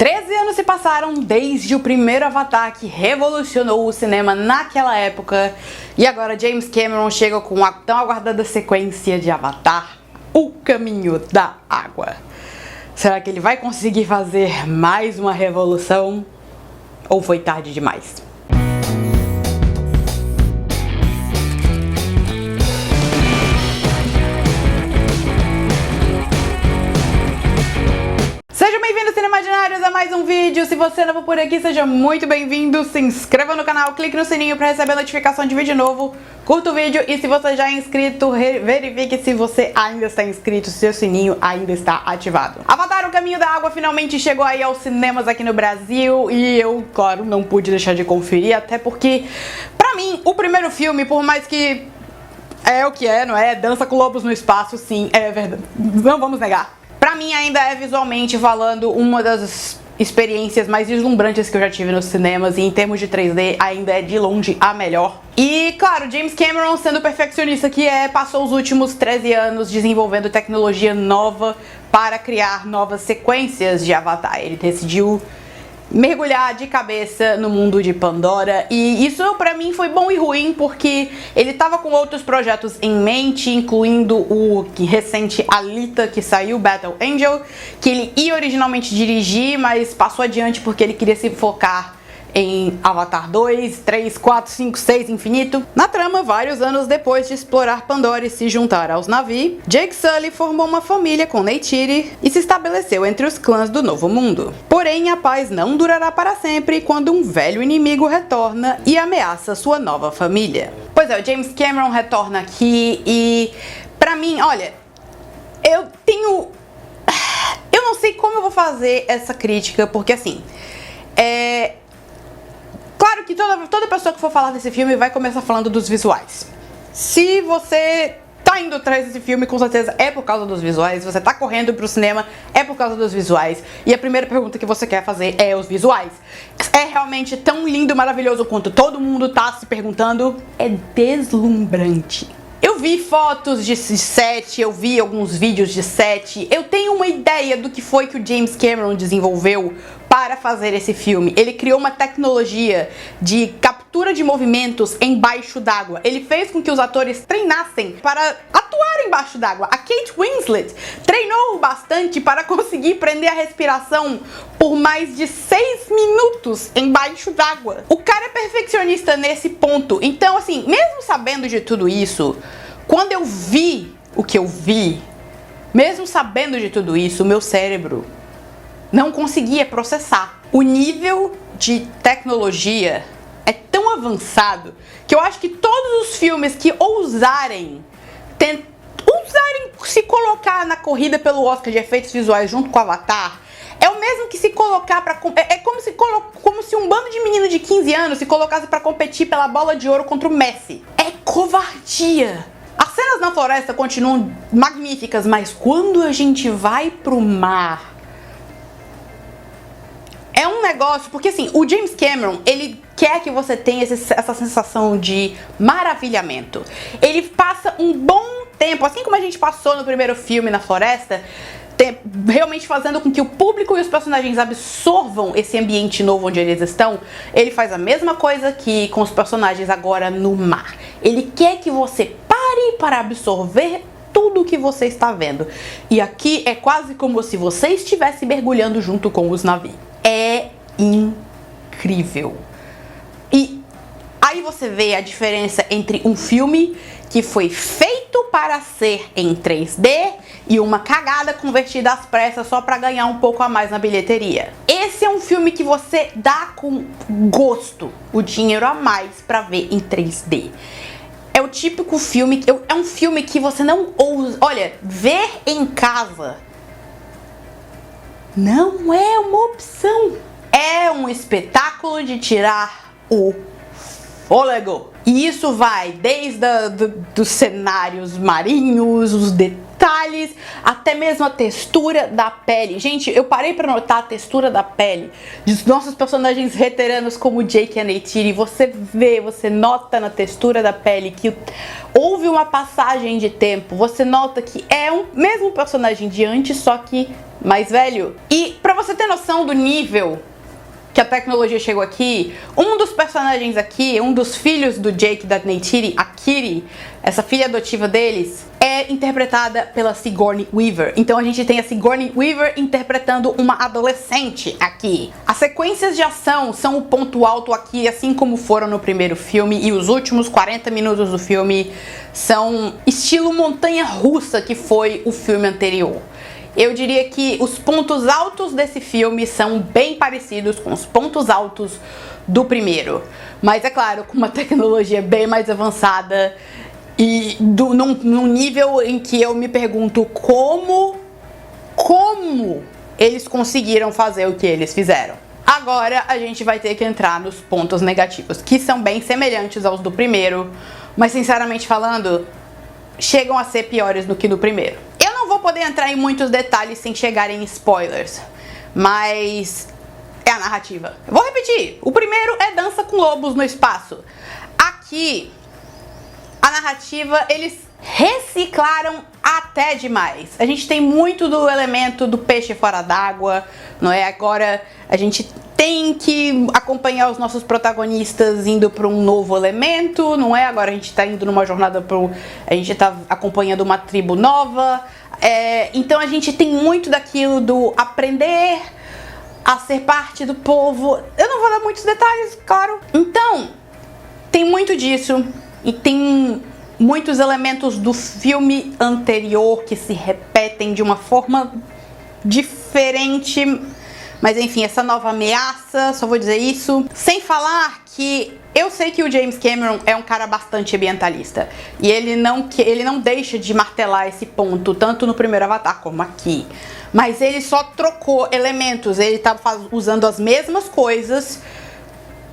13 anos se passaram desde o primeiro Avatar que revolucionou o cinema naquela época, e agora James Cameron chega com a tão aguardada sequência de Avatar, O Caminho da Água. Será que ele vai conseguir fazer mais uma revolução? Ou foi tarde demais? Sejam bem-vindos, Cineimaginários, a mais um vídeo. Se você é novo por aqui, seja muito bem-vindo. Se inscreva no canal, clique no sininho para receber a notificação de vídeo novo. Curta o vídeo e se você já é inscrito, verifique se você ainda está inscrito, se seu sininho ainda está ativado. Avatar, O Caminho da Água finalmente chegou aí aos cinemas aqui no Brasil e eu, claro, não pude deixar de conferir, até porque, pra mim, o primeiro filme, por mais que é o que é, não é? Dança com lobos no espaço, sim, é verdade. Não vamos negar. Pra mim ainda é, visualmente falando, uma das experiências mais deslumbrantes que eu já tive nos cinemas, e em termos de 3D ainda é de longe a melhor. E claro, James Cameron, sendo o perfeccionista que é, passou os últimos 13 anos desenvolvendo tecnologia nova para criar novas sequências de Avatar. Ele decidiu mergulhar de cabeça no mundo de Pandora, e isso pra mim foi bom e ruim, porque ele tava com outros projetos em mente, incluindo o recente Alita, que saiu, Battle Angel, que ele ia originalmente dirigir, mas passou adiante porque ele queria se focar em Avatar 2, 3, 4, 5, 6, infinito. Na trama, vários anos depois de explorar Pandora e se juntar aos Na'vi, Jake Sully formou uma família com Neytiri e se estabeleceu entre os clãs do Novo Mundo. Porém, a paz não durará para sempre quando um velho inimigo retorna e ameaça sua nova família. Pois é, o James Cameron retorna aqui e, pra mim, olha, eu não sei como eu vou fazer essa crítica, porque assim, claro que toda pessoa que for falar desse filme vai começar falando dos visuais. Se você tá indo atrás desse filme, com certeza é por causa dos visuais. Se você tá correndo pro cinema, é por causa dos visuais. E a primeira pergunta que você quer fazer é os visuais. É realmente tão lindo e maravilhoso quanto todo mundo tá se perguntando? É deslumbrante. Eu vi fotos de set, eu vi alguns vídeos de set, eu tenho uma ideia do que foi que o James Cameron desenvolveu para fazer esse filme. Ele criou uma tecnologia de captura de movimentos embaixo d'água. Ele fez com que os atores treinassem para atuar embaixo d'água. A Kate Winslet treinou bastante para conseguir prender a respiração por mais de 6 minutos embaixo d'água. O cara é perfeccionista nesse ponto. Então, assim, mesmo sabendo de tudo isso, quando eu vi o que eu vi, mesmo sabendo de tudo isso, o meu cérebro não conseguia processar. O nível de tecnologia é tão avançado que eu acho que todos os filmes que ousarem se colocar na corrida pelo Oscar de efeitos visuais junto com o Avatar, é o mesmo que se colocar pra... É como se um bando de meninos de 15 anos se colocasse pra competir pela bola de ouro contra o Messi. É covardia. As cenas na floresta continuam magníficas, mas quando a gente vai pro mar, é um negócio, porque assim, o James Cameron, ele quer que você tenha essa sensação de maravilhamento. Ele passa um bom tempo, assim como a gente passou no primeiro filme na floresta, realmente fazendo com que o público e os personagens absorvam esse ambiente novo onde eles estão. Ele faz a mesma coisa aqui com os personagens agora no mar. Ele quer que você pare para absorver tudo o que você está vendo. E aqui é quase como se você estivesse mergulhando junto com os Na'vi. É incrível. E aí você vê a diferença entre um filme que foi feito para ser em 3D e uma cagada convertida às pressas só para ganhar um pouco a mais na bilheteria. Esse é um filme que você dá com gosto o dinheiro a mais para ver em 3D. É o típico filme, é um filme que você não ousa, olha, ver em casa não é uma opção. É um espetáculo de tirar o fôlego. E isso vai desde dos cenários marinhos, os detalhes detalhes, até mesmo a textura da pele. Gente, eu parei pra notar a textura da pele dos nossos personagens veteranos como Jake e a Neytiri. Você vê, você nota na textura da pele que houve uma passagem de tempo. Você nota que é o mesmo personagem de antes, só que mais velho. E pra você ter noção do nível que a tecnologia chegou aqui, um dos personagens aqui, um dos filhos do Jake e da Neytiri, a Kiri, essa filha adotiva deles, é interpretada pela Sigourney Weaver. Então a gente tem a Sigourney Weaver interpretando uma adolescente aqui. As sequências de ação são o ponto alto aqui, assim como foram no primeiro filme, e os últimos 40 minutos do filme são estilo montanha-russa que foi o filme anterior. Eu diria que os pontos altos desse filme são bem parecidos com os pontos altos do primeiro. Mas é claro, com uma tecnologia bem mais avançada e num nível em que eu me pergunto como eles conseguiram fazer o que eles fizeram. Agora a gente vai ter que entrar nos pontos negativos, que são bem semelhantes aos do primeiro, mas sinceramente falando, chegam a ser piores do que no primeiro. Não vou poder entrar em muitos detalhes sem chegar em spoilers, mas é a narrativa. Eu vou repetir, o primeiro é Dança com Lobos no Espaço. Aqui, a narrativa, eles reciclaram até demais. A gente tem muito do elemento do peixe fora d'água, não é? Agora a gente tem que acompanhar os nossos protagonistas indo para um novo elemento, não é? Agora a gente tá indo numa jornada a gente tá acompanhando uma tribo nova. Então a gente tem muito daquilo do aprender a ser parte do povo. Eu não vou dar muitos detalhes, claro. Então, tem muito disso e tem muitos elementos do filme anterior que se repetem de uma forma diferente. Mas enfim, essa nova ameaça, só vou dizer isso. Sem falar que eu sei que o James Cameron é um cara bastante ambientalista. E ele não deixa de martelar esse ponto, tanto no primeiro Avatar como aqui. Mas ele só trocou elementos, ele tá usando as mesmas coisas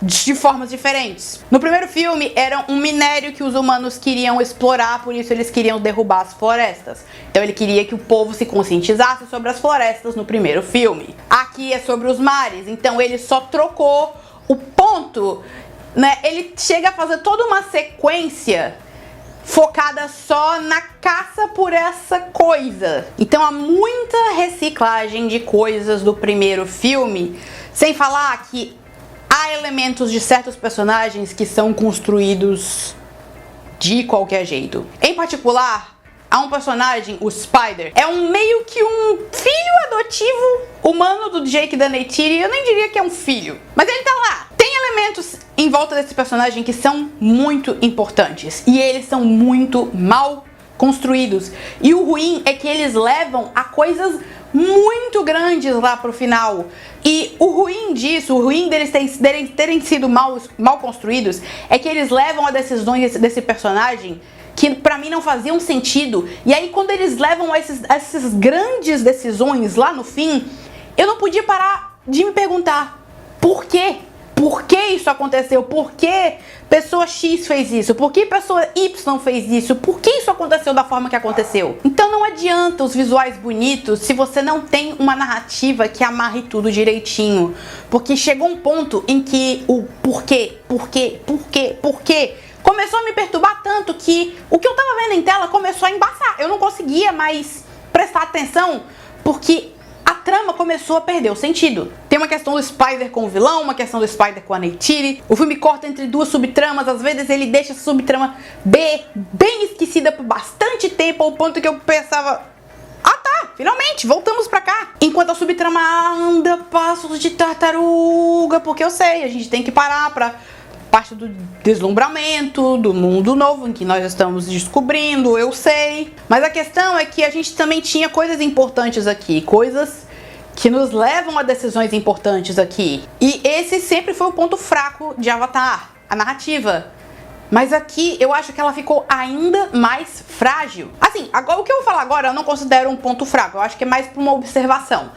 de formas diferentes. No primeiro filme era um minério que os humanos queriam explorar, por isso eles queriam derrubar as florestas. Então ele queria que o povo se conscientizasse sobre as florestas no primeiro filme. Aqui é sobre os mares, então ele só trocou o ponto, né? Ele chega a fazer toda uma sequência focada só na caça por essa coisa. Então há muita reciclagem de coisas do primeiro filme, sem falar que há elementos de certos personagens que são construídos de qualquer jeito. Em particular, há um personagem, o Spider, é meio que um filho adotivo humano do Jake e da Neytiri. Eu nem diria que é um filho, mas ele tá lá. Tem elementos em volta desse personagem que são muito importantes e eles são muito mal construídos. E o ruim é que eles levam a coisas muito grandes lá pro final. E o ruim disso, o ruim deles terem sido mal construídos, é que eles levam a decisões desse personagem que pra mim não faziam sentido. E aí quando eles levam a essas grandes decisões lá no fim, eu não podia parar de me perguntar por quê? Por que isso aconteceu? Por que pessoa X fez isso? Por que pessoa Y fez isso? Por que isso aconteceu da forma que aconteceu? Então não adianta os visuais bonitos se você não tem uma narrativa que amarre tudo direitinho. Porque chegou um ponto em que o porquê começou a me perturbar tanto que o que eu tava vendo em tela começou a embaçar. Eu não conseguia mais prestar atenção porque a trama começou a perder o sentido. Tem uma questão do Spider com o vilão, uma questão do Spider com a Neytiri. O filme corta entre duas subtramas, às vezes ele deixa essa subtrama B bem esquecida por bastante tempo, ao ponto que eu pensava, ah tá, finalmente, voltamos pra cá. Enquanto a subtrama anda passos de tartaruga, porque eu sei, a gente tem que parar pra parte do deslumbramento, do mundo novo em que nós estamos descobrindo, eu sei. Mas a questão é que a gente também tinha coisas importantes aqui, coisas que nos levam a decisões importantes aqui. E esse sempre foi o ponto fraco de Avatar, a narrativa. Mas aqui eu acho que ela ficou ainda mais frágil. Assim, agora, o que eu vou falar agora eu não considero um ponto fraco, eu acho que é mais por uma observação.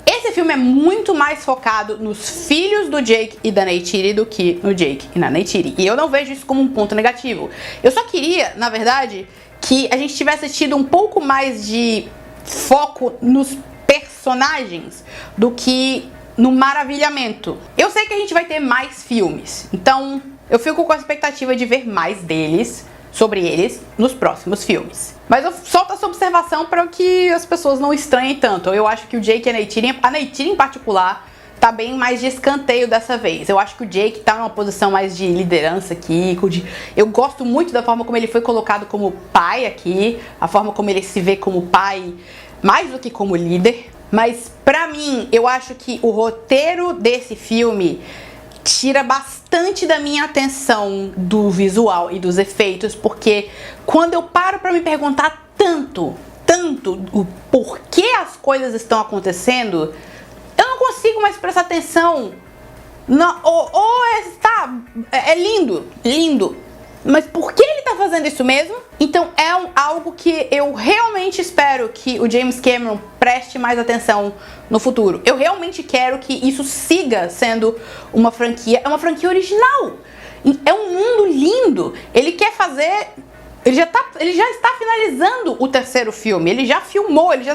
Esse filme é muito mais focado nos filhos do Jake e da Neytiri do que no Jake e na Neytiri. E eu não vejo isso como um ponto negativo. Eu só queria, na verdade, que a gente tivesse tido um pouco mais de foco nos personagens do que no maravilhamento. Eu sei que a gente vai ter mais filmes, então eu fico com a expectativa de ver mais deles, sobre eles, nos próximos filmes. Mas eu solto essa observação para que as pessoas não estranhem tanto. Eu acho que o Jake e a Neytiri em particular, tá bem mais de escanteio dessa vez. Eu acho que o Jake tá numa posição mais de liderança aqui. Eu gosto muito da forma como ele foi colocado como pai aqui, a forma como ele se vê como pai, mais do que como líder. Mas pra mim, eu acho que o roteiro desse filme tira bastante da minha atenção do visual e dos efeitos, porque quando eu paro pra me perguntar tanto o porquê as coisas estão acontecendo, eu não consigo mais prestar atenção. É lindo, mas por que ele tá fazendo isso mesmo? Então é algo que eu realmente espero que o James Cameron preste mais atenção no futuro. Eu realmente quero que isso siga sendo uma franquia, é uma franquia original. É um mundo lindo. Ele quer fazer... Ele já está finalizando o terceiro filme. Ele já filmou, a gente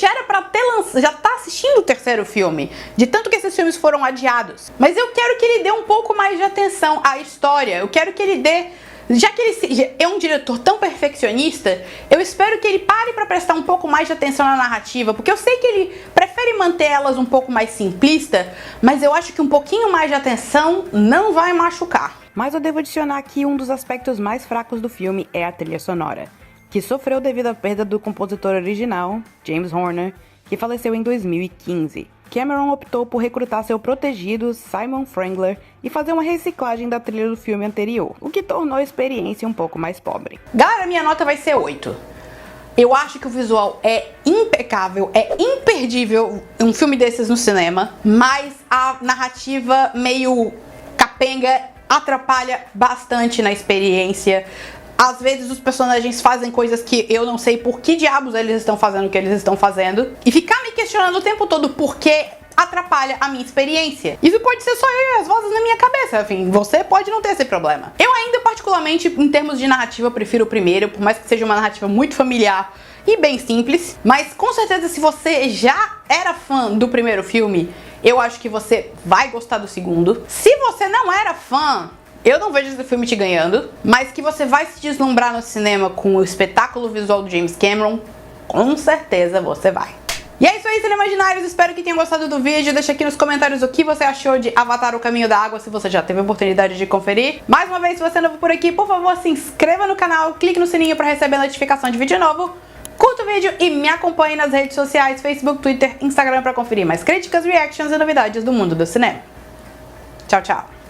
já era pra ter lançado, já tá assistindo o terceiro filme, de tanto que esses filmes foram adiados. Mas eu quero que ele dê um pouco mais de atenção à história. Eu quero que ele dê, já que ele é um diretor tão perfeccionista, eu espero que ele pare pra prestar um pouco mais de atenção na narrativa, porque eu sei que ele prefere manter elas um pouco mais simplista, mas eu acho que um pouquinho mais de atenção não vai machucar. Mas eu devo adicionar que um dos aspectos mais fracos do filme é a trilha sonora, que sofreu devido à perda do compositor original, James Horner, que faleceu em 2015. Cameron optou por recrutar seu protegido, Simon Frangler, e fazer uma reciclagem da trilha do filme anterior, o que tornou a experiência um pouco mais pobre. Galera, minha nota vai ser 8. Eu acho que o visual é impecável, é imperdível um filme desses no cinema, mas a narrativa meio capenga atrapalha bastante na experiência. Às vezes os personagens fazem coisas que eu não sei por que diabos eles estão fazendo o que eles estão fazendo. E ficar me questionando o tempo todo por que atrapalha a minha experiência. Isso pode ser só eu e as vozes na minha cabeça, enfim, você pode não ter esse problema. Eu ainda, particularmente, em termos de narrativa, prefiro o primeiro, por mais que seja uma narrativa muito familiar e bem simples. Mas com certeza, se você já era fã do primeiro filme, eu acho que você vai gostar do segundo. Se você não era fã, eu não vejo esse filme te ganhando, mas que você vai se deslumbrar no cinema com o espetáculo visual do James Cameron, com certeza você vai. E é isso aí, Cineimaginários, espero que tenham gostado do vídeo. Deixa aqui nos comentários o que você achou de Avatar: O Caminho da Água, se você já teve a oportunidade de conferir. Mais uma vez, se você é novo por aqui, por favor, se inscreva no canal, clique no sininho para receber a notificação de vídeo novo. Curta o vídeo e me acompanhe nas redes sociais, Facebook, Twitter, Instagram, para conferir mais críticas, reactions e novidades do mundo do cinema. Tchau, tchau!